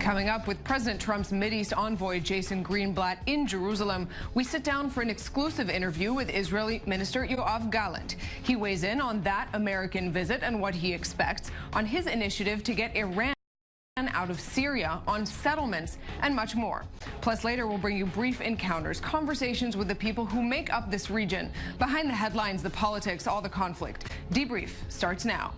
Coming up, with President Trump's Mideast envoy Jason Greenblatt in Jerusalem, we sit down for an exclusive interview with Israeli Minister Yoav Gallant. He weighs in on that American visit and what he expects on his initiative to get Iran out of Syria, on settlements, and much more. Plus, later we'll bring you brief encounters, conversations with the people who make up this region. Behind the headlines, the politics, all the conflict. Debrief starts now.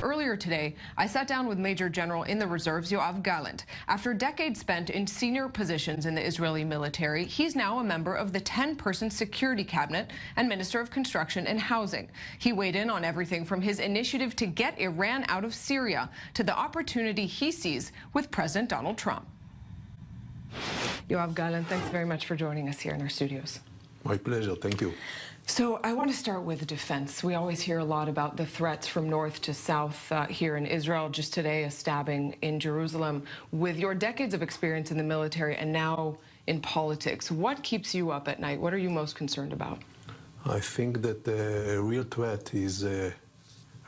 Earlier today, I sat down with Major General in the Reserves, Yoav Gallant. After decades spent in senior positions in the Israeli military, he's now a member of the 10-person security cabinet and Minister of Construction and Housing. He weighed in on everything from his initiative to get Iran out of Syria to the opportunity he sees with President Donald Trump. Yoav Gallant, thanks very much for joining us here in our studios. My pleasure. Thank you. So I want to start with defense. We always hear a lot about the threats from north to south here in Israel. Just today, a stabbing in Jerusalem. With your decades of experience in the military and now in politics, what keeps you up at night? What are you most concerned about? I think that the real threat is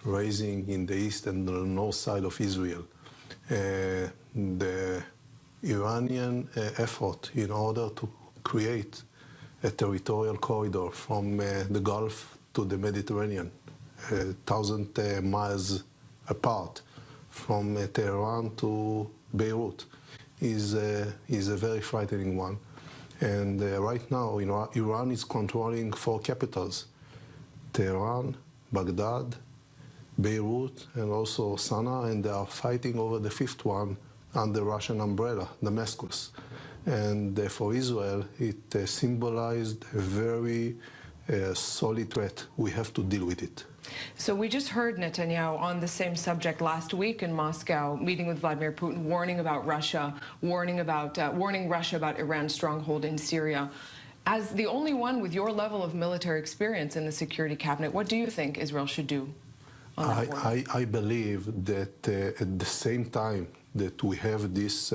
rising in the east and the north side of Israel. The Iranian effort in order to create a territorial corridor from the Gulf to the Mediterranean, 1,000 miles apart, from Tehran to Beirut, is a very frightening one. And right now, Iran is controlling 4 capitals: Tehran, Baghdad, Beirut, and also Sana'a, and they are fighting over the 5th one under Russian umbrella, Damascus. And for Israel, it symbolized a very solid threat. We have to deal with it. So we just heard Netanyahu on the same subject last week in Moscow, meeting with Vladimir Putin, warning about Russia, warning Russia about Iran's stronghold in Syria. As the only one with your level of military experience in the security cabinet, what do you think Israel should do on that front? I believe that at the same time that we have this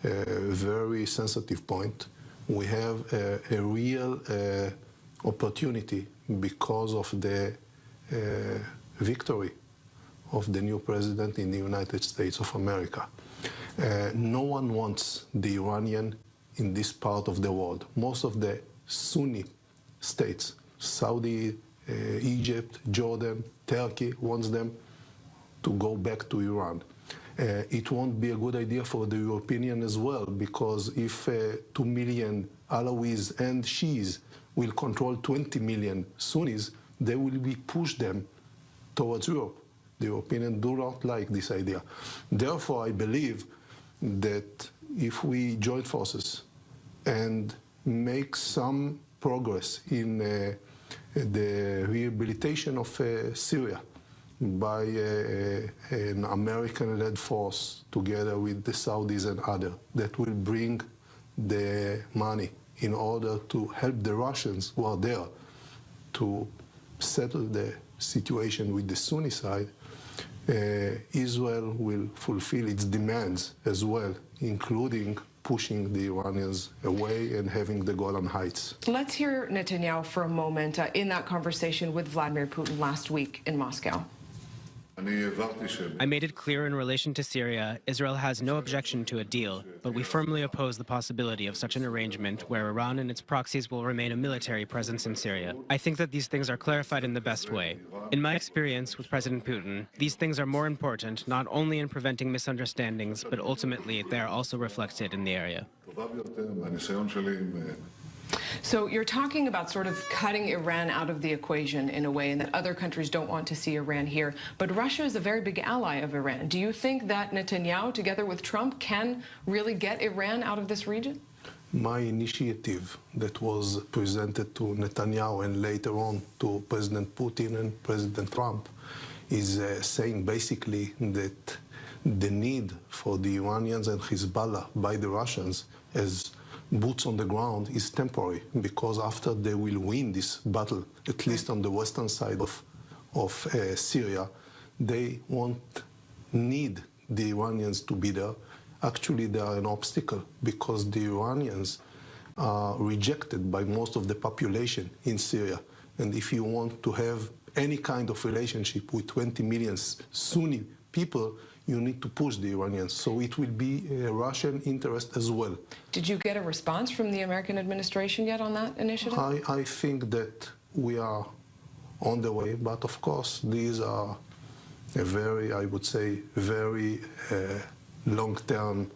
very sensitive point, we have a real opportunity because of the victory of the new president in the United States of America. No one wants the Iranian in this part of the world. Most of the Sunni states, Saudi, Egypt, Jordan, Turkey, wants them to go back to Iran. It won't be a good idea for the European as well, because if 2 million Alawis and Shiis will control 20 million Sunnis, they will be push them towards Europe. The Europeans do not like this idea. Therefore, I believe that if we join forces and make some progress in the rehabilitation of Syria, by an American-led force together with the Saudis and others, that will bring the money in order to help the Russians who are there to settle the situation with the Sunni side. Israel will fulfill its demands as well, including pushing the Iranians away and having the Golan Heights. Let's hear Netanyahu for a moment in that conversation with Vladimir Putin last week in Moscow. I made it clear in relation to Syria, Israel has no objection to a deal, but we firmly oppose the possibility of such an arrangement where Iran and its proxies will remain a military presence in Syria. I think that these things are clarified in the best way. In my experience with President Putin, these things are more important not only in preventing misunderstandings, but ultimately they are also reflected in the area. So you're talking about sort of cutting Iran out of the equation in a way, and that other countries don't want to see Iran here. But Russia is a very big ally of Iran. Do you think that Netanyahu, together with Trump, can really get Iran out of this region? My initiative that was presented to Netanyahu and later on to President Putin and President Trump is saying basically that the need for the Iranians and Hezbollah by the Russians as boots on the ground is temporary, because after they will win this battle, at least on the western side of Syria, they won't need the Iranians to be there actually they are an obstacle because the Iranians are rejected by most of the population in Syria. And if you want to have any kind of relationship with 20 million Sunni people, you need to push the Iranians. So it will be a Russian interest as well. Did you get a response from the American administration yet on that initiative? I think that we are on the way, but of course these are a very, I would say, very long-term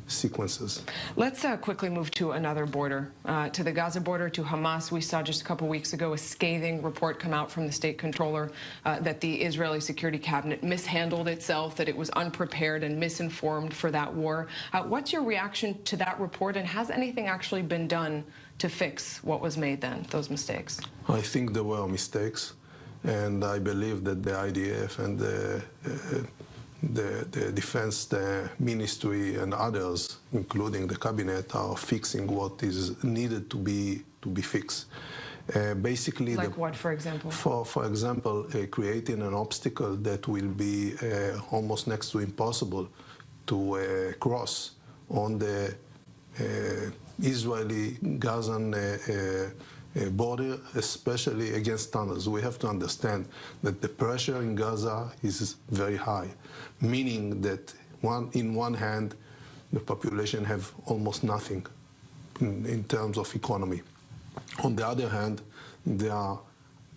sequences. Let's quickly move to another border, to the Gaza border, to Hamas. We saw just a couple weeks ago a scathing report come out from the state controller that the Israeli security cabinet mishandled itself, that it was unprepared and misinformed for that war. What's your reaction to that report, and has anything actually been done to fix what was made then, those mistakes? I think there were mistakes, and I believe that the IDF and the defense ministry and others, including the cabinet, are fixing what is needed to be fixed. Basically, like what, for example? For example, creating an obstacle that will be almost next to impossible to cross on the Israeli-Gazan border, especially against tunnels. We have to understand that the pressure in Gaza is very high, meaning that in one hand, the population have almost nothing in terms of economy. On the other hand, they are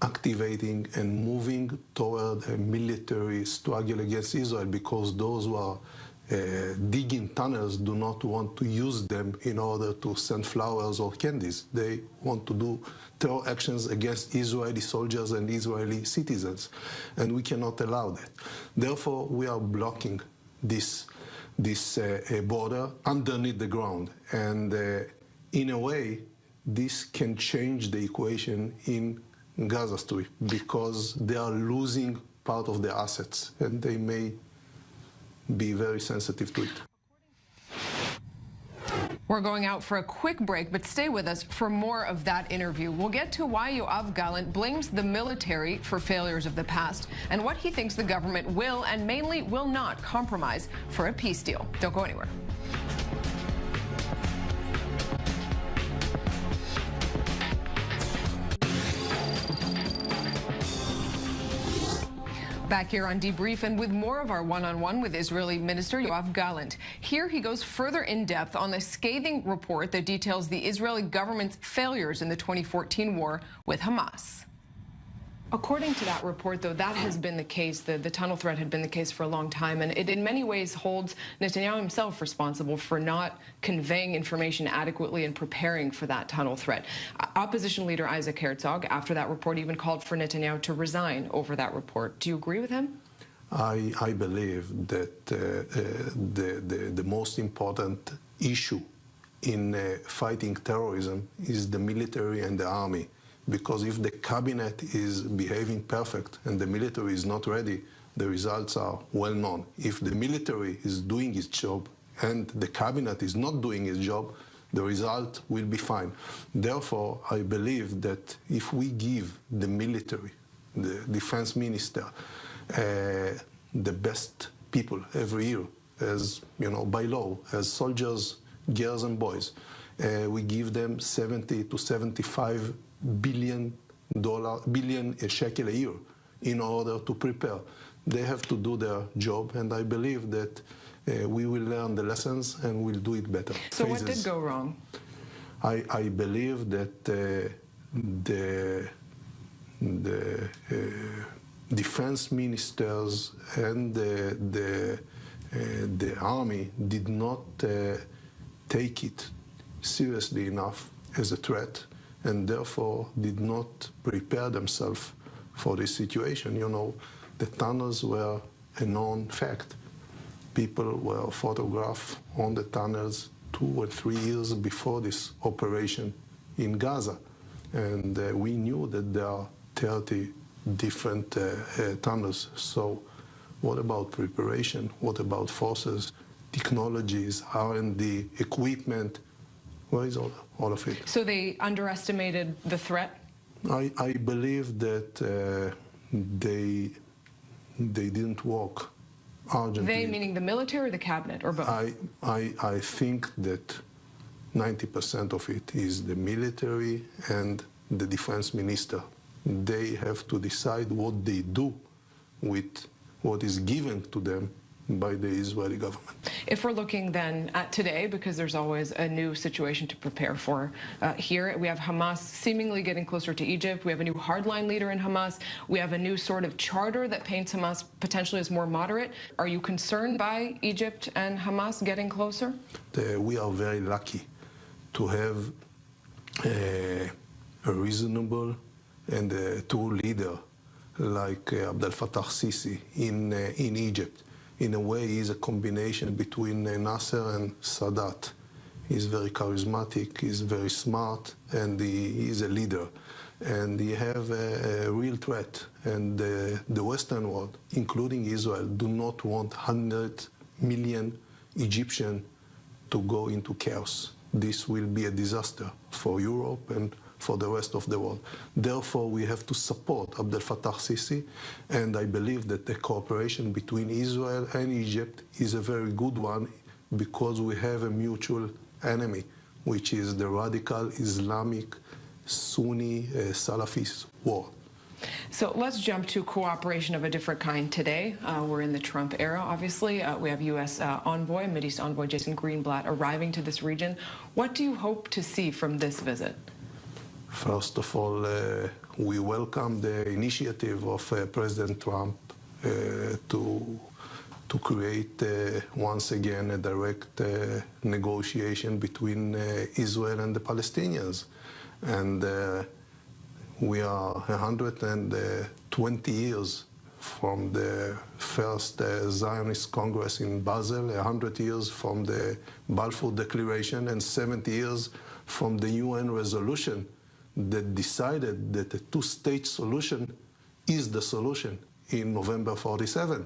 activating and moving toward a military struggle against Israel because those who are digging tunnels do not want to use them in order to send flowers or candies. They want to do terror actions against Israeli soldiers and Israeli citizens, and we cannot allow that. Therefore, we are blocking this border underneath the ground, and in a way, this can change the equation in Gaza Strip because they are losing part of their assets, and they may be very sensitive to it. We're going out for a quick break, but stay with us for more of that interview. We'll get to why Yoav Gallant blames the military for failures of the past and what he thinks the government will and mainly will not compromise for a peace deal. Don't go anywhere. Back here on Debrief and with more of our one-on-one with Israeli Minister Yoav Gallant. Here he goes further in depth on the scathing report that details the Israeli government's failures in the 2014 war with Hamas. According to that report, though, that has been the case. The tunnel threat had been the case for a long time, and it in many ways holds Netanyahu himself responsible for not conveying information adequately and preparing for that tunnel threat. Opposition leader Isaac Herzog, after that report, even called for Netanyahu to resign over that report. Do you agree with him? I believe that the most important issue in fighting terrorism is the military and the army. Because if the cabinet is behaving perfect and the military is not ready, the results are well known. If the military is doing its job and the cabinet is not doing its job, the result will be fine. Therefore, I believe that if we give the military, the defense minister, the best people every year, as you know, by law, as soldiers, girls and boys, we give them 70 to 75 billion shekel a year in order to prepare. They have to do their job, and I believe that we will learn the lessons and we'll do it better. So what did go wrong? I believe that the defense ministers and the army did not take it seriously enough as a threat, and therefore did not prepare themselves for this situation. You know, the tunnels were a known fact. People were photographed on the tunnels 2 or 3 years before this operation in Gaza. And we knew that there are 30 different tunnels. So what about preparation? What about forces, technologies, R&D, equipment? Where is all of it? So they underestimated the threat? I believe that they didn't work urgently. They meaning the military or the cabinet, or both? I think that 90% of it is the military and the defense minister. They have to decide what they do with what is given to them by the Israeli government. If we're looking then at today, because there's always a new situation to prepare for here, we have Hamas seemingly getting closer to Egypt. We have a new hardline leader in Hamas. We have a new sort of charter that paints Hamas potentially as more moderate. Are you concerned by Egypt and Hamas getting closer? We are very lucky to have a reasonable and a true leader like Abdel Fattah Sisi in Egypt. In a way, he's a combination between Nasser and Sadat. He's very charismatic, he's very smart, and he's a leader. And he have a real threat. And the Western world, including Israel, do not want 100 million Egyptians to go into chaos. This will be a disaster for Europe and for the rest of the world. Therefore, we have to support Abdel Fattah Sisi, and I believe that the cooperation between Israel and Egypt is a very good one because we have a mutual enemy, which is the radical Islamic Sunni Salafist war. So let's jump to cooperation of a different kind today. We're in the Trump era, obviously. We have U.S. envoy, Mideast envoy Jason Greenblatt arriving to this region. What do you hope to see from this visit? First of all, we welcome the initiative of President Trump to create once again a direct negotiation between Israel and the Palestinians. And we are 120 years from the first Zionist Congress in Basel, 100 years from the Balfour Declaration, and 70 years from the UN resolution that decided that a two-state solution is the solution in November 47.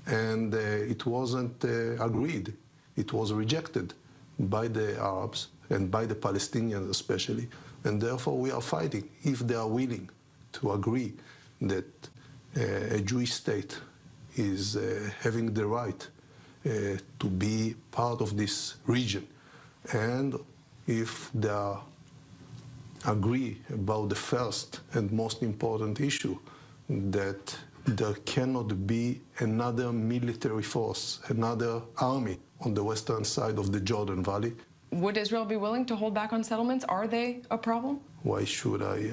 And it wasn't agreed. It was rejected by the Arabs and by the Palestinians especially. And therefore we are fighting. If they are willing to agree that a Jewish state is having the right to be part of this region, and if they are agree about the first and most important issue, that there cannot be another military force, another army on the western side of the Jordan Valley. Would Israel be willing to hold back on settlements? Are they a problem? Why should I,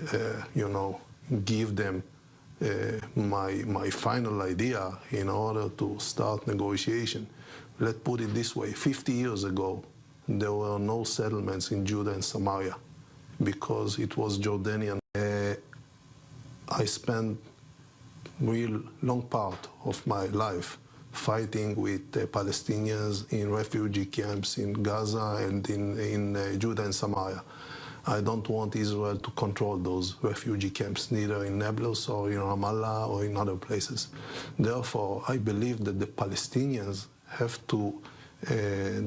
give them my final idea in order to start negotiation? Let's put it this way. 50 years ago, there were no settlements in Judah and Samaria, because it was Jordanian. I spent real long part of my life fighting with Palestinians in refugee camps in Gaza and in Judah and Samaria. I don't want Israel to control those refugee camps, neither in Nablus or in Ramallah or in other places. Therefore, I believe that the Palestinians have to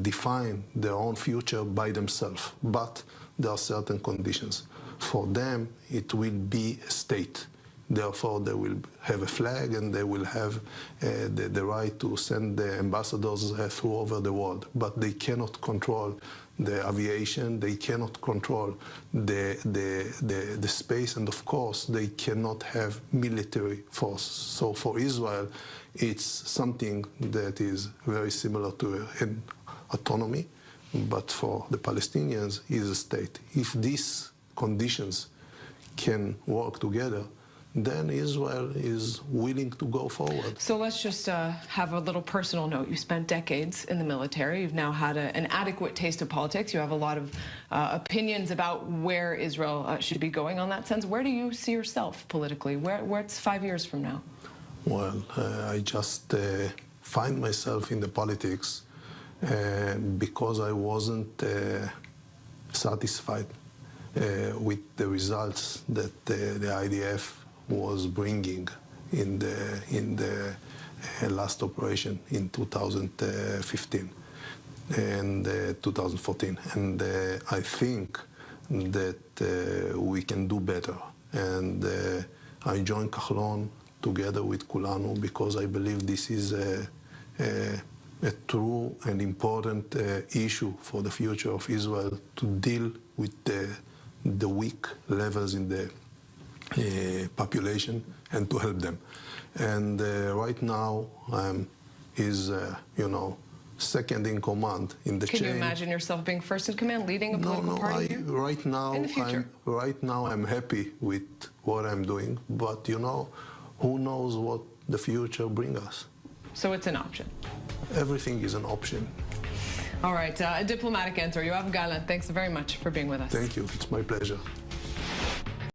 define their own future by themselves. But there are certain conditions. For them, it will be a state. Therefore, they will have a flag and they will have the right to send the ambassadors through over the world. But they cannot control the aviation, they cannot control the space, and of course, they cannot have military force. So for Israel, it's something that is very similar to an autonomy, but for the Palestinians, is a state. If these conditions can work together, then Israel is willing to go forward. So let's just have a little personal note. You spent decades in the military. You've now had an adequate taste of politics. You have a lot of opinions about where Israel should be going on that sense. Where do you see yourself politically? Where's 5 years from now? Well, I just find myself in the politics because I wasn't satisfied with the results that the IDF was bringing in the last operation in 2015 and 2014. And I think that we can do better. And I joined Kahlon together with Kulanu because I believe this is a a true and important issue for the future of Israel to deal with the weak levels in the population and to help them. And right now is, second in command in the chain. Can you imagine yourself being first in command, leading a political party? Right now, in the future? Right now I'm happy with what I'm doing, but who knows what the future brings us. So it's an option. Everything is an option. All right, a diplomatic answer. Yoav Gallant, thanks very much for being with us. Thank you. It's my pleasure.